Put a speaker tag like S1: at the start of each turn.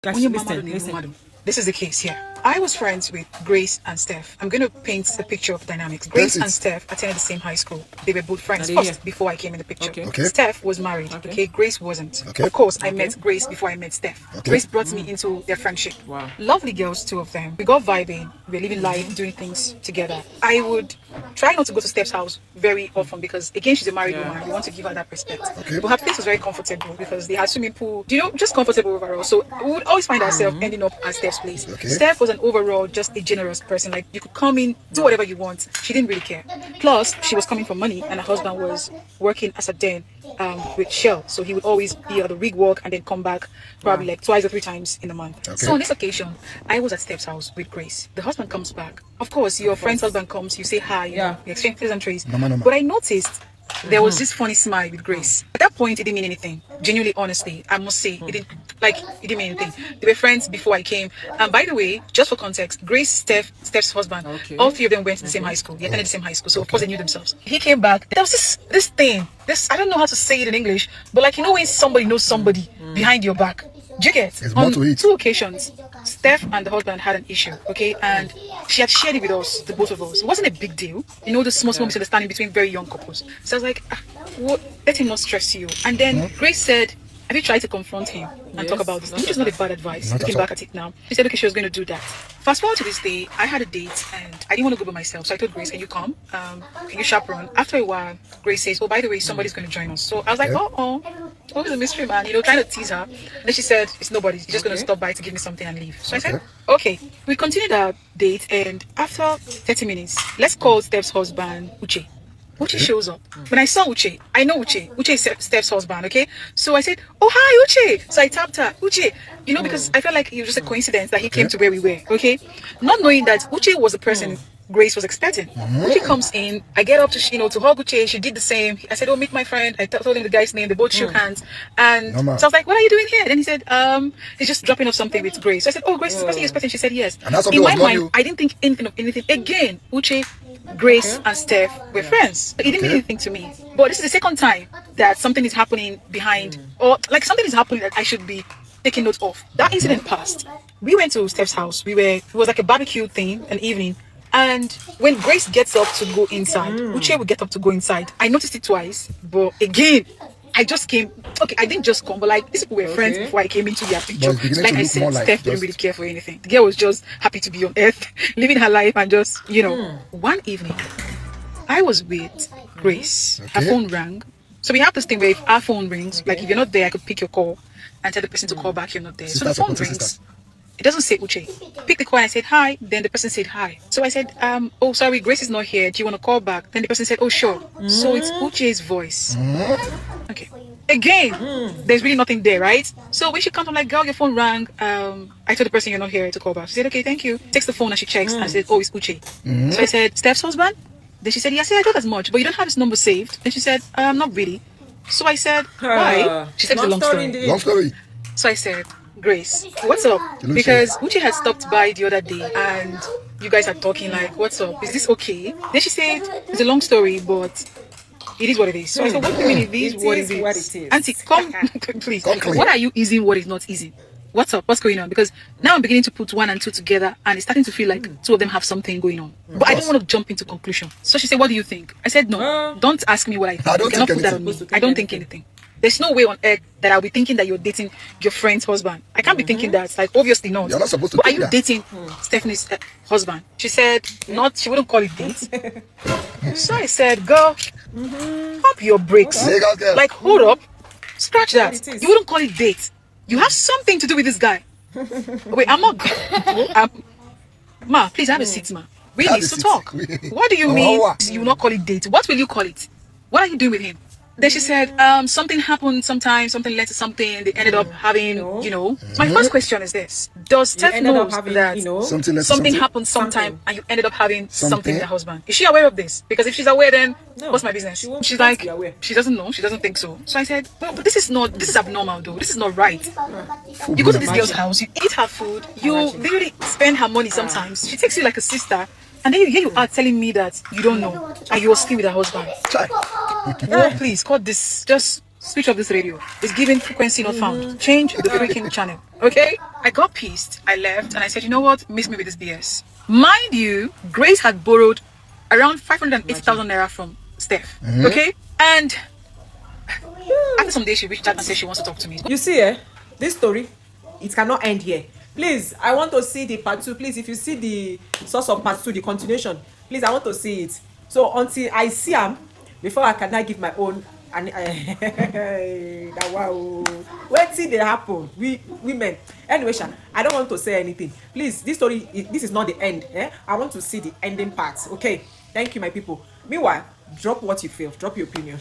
S1: Guys, listen.
S2: This is the case here. I was friends with Grace and Steph. I'm going to paint a picture of dynamics. Grace and Steph attended the same high school. They were both friends first before I came in the picture.
S1: Okay.
S2: Steph was married. Okay. Grace wasn't. Of course, I met Grace before I met Steph. Grace brought me into their friendship.
S1: Wow.
S2: Lovely girls, two of them. We got vibing. We were living life, doing things together. I would try not to go to Steph's house very often because, again, she's a married woman. We want to give her that respect. But her place was very comfortable because they had swimming pool. Just comfortable overall. So we would always find ourselves ending up at Steph's place. Steph was an overall just a generous person. Like, you could come in, do whatever you want. She didn't really care. Plus, she was coming from money, and her husband was working as a den with Shell. So he would always be at the rig work and then come back probably like twice or three times in a month. So on this occasion, I was at Steph's house with Grace. The husband comes back. Of course, your friend's husband comes, you say hi, you exchange pleasantries. But I noticed there was this funny smile with Grace. At that point, it didn't mean anything. Genuinely, honestly, I must say, it didn't mean anything. They were friends before I came. And by the way, just for context, Grace, Steph's husband, all three of them went to the same high school. They attended the same high school, so of course they knew themselves. He came back. There was this thing. I don't know how to say it in English, but like, when somebody knows somebody behind your back. Do you get? On two occasions, Steph and the husband had an issue, and she had shared it with us, the both of us. It wasn't a big deal, the small misunderstanding between very young couples. So I was like, let him not stress you. And then Grace said, have you tried to confront him and talk about this? Which is not a bad advice. Looking back at it now, she said, okay, she was going to do that. Fast forward to this day, I had a date and I didn't want to go by myself. So I told Grace, can you come? Can you chaperone? After a while, Grace says, oh, by the way, somebody's going to join us. So I was like, what was the mystery, man? Trying to tease her. Then she said, it's nobody. He's just going to stop by to give me something and leave. So I said, okay. We continued our date, and after 30 minutes, let's call Steph's husband Uche. Uche shows up. When I saw Uche, I know Uche. Uche is Steph's husband, So I said, oh, hi, Uche. So I tapped her, Uche. Because I felt like it was just a coincidence that he came to where we were, Not knowing that Uche was the person Grace was expecting. Uche comes in, I get up to hug Uche. She did the same. I said, oh, meet my friend. I told him the guy's name. They both shook hands. And so I was like, what are you doing here? Then he said, he's just dropping off something with Grace. So I said, oh, Grace is the person you're expecting. She said, yes. In my mind, I didn't think anything of anything. Again, Uche, Grace and Steph were friends. It didn't mean anything to me. But this is the second time that something is happening behind, or like something is happening that I should be taking note of. That incident passed. We went to Steph's house. It was like a barbecue thing, an evening. And when Grace gets up to go inside, Uche will get up to go inside. I noticed it twice, but again, I just came. Okay, I didn't just come, but like, these people were friends before I came into their picture. Like I said, Steph didn't really care for anything. The girl was just happy to be on earth, living her life, and just, One evening, I was with Grace. Her phone rang. So we have this thing where if our phone rings, like if you're not there, I could pick your call and tell the person to call back. You're not there. So the phone rings. It doesn't say Uche. Pick the call and I said hi. Then the person said hi. So I said, oh, sorry, Grace is not here. Do you want to call back? Then the person said, oh, sure. So it's Uche's voice. Okay. Again, there's really nothing there, right? So when she comes, I'm like, girl, your phone rang. I told the person you're not here to call back. She said, okay, thank you. Takes the phone and she checks and said, oh, it's Uche. So I said, Steph's husband? Then she said, yes, I thought as much, but you don't have his number saved. Then she said, not really. So I said, why? She said, it's a long story.
S3: Long story.
S2: So I said, Grace, what's up? Because Uche had stopped by the other day and you guys are talking like, what's up? Is this okay? Then she said, it's a long story, but it is what it is. So I said, what do you mean it is what it is? Auntie, come, please. What are you easing what is not easy? What's up? What's going on? Because now I'm beginning to put one and two together and it's starting to feel like two of them have something going on. But I don't want to jump into conclusion. So she said, what do you think? I said, no, don't ask me what I think. You cannot put that on me. I don't think anything. There's no way on earth that I'll be thinking that you're dating your friend's husband. I can't be thinking that. Like, obviously not.
S3: You're not supposed to
S2: but are you dating Stephanie's husband? She said, not. She wouldn't call it date. So I said, girl, pump your brakes. Like, hold up. Scratch that. You wouldn't call it date. You have something to do with this guy. Wait, I'm not... Ma, please have a seat, ma. Really, so talk. What do you mean you will not call it date? What will you call it? What are you doing with him? Then she said, something happened sometime, something led to something. They ended up having, My first question is this. Does Steph know that something happened sometime and you ended up having something with her husband? Is she aware of this? Because if she's aware, then what's my business? She's like, she doesn't know. She doesn't think so. So I said, well, but this is abnormal though. This is not right. You go to this girl's house, you eat her food, you literally spend her money sometimes. She takes you like a sister. And then here you are telling me that you don't know and you're still with her husband. Oh, please, cut this. Just switch off this radio. It's giving frequency not found. Change the freaking channel. Okay? I got pissed. I left and I said, you know what? Miss me with this BS. Mind you, Grace had borrowed around 580,000 naira from Steph. Okay? And after some days, she reached out and said she wants to talk to me.
S1: You see, this story, it cannot end here. Please, I want to see the part 2. Please, if you see the source of part 2, the continuation, please, I want to see it. So until I see him, before I can now give my own. And wow, wait till they happen. We women. Anyway, I don't want to say anything. Please, this story, this is not the end. I want to see the ending part. Okay, thank you, my people. Meanwhile, drop what you feel. Drop your opinion.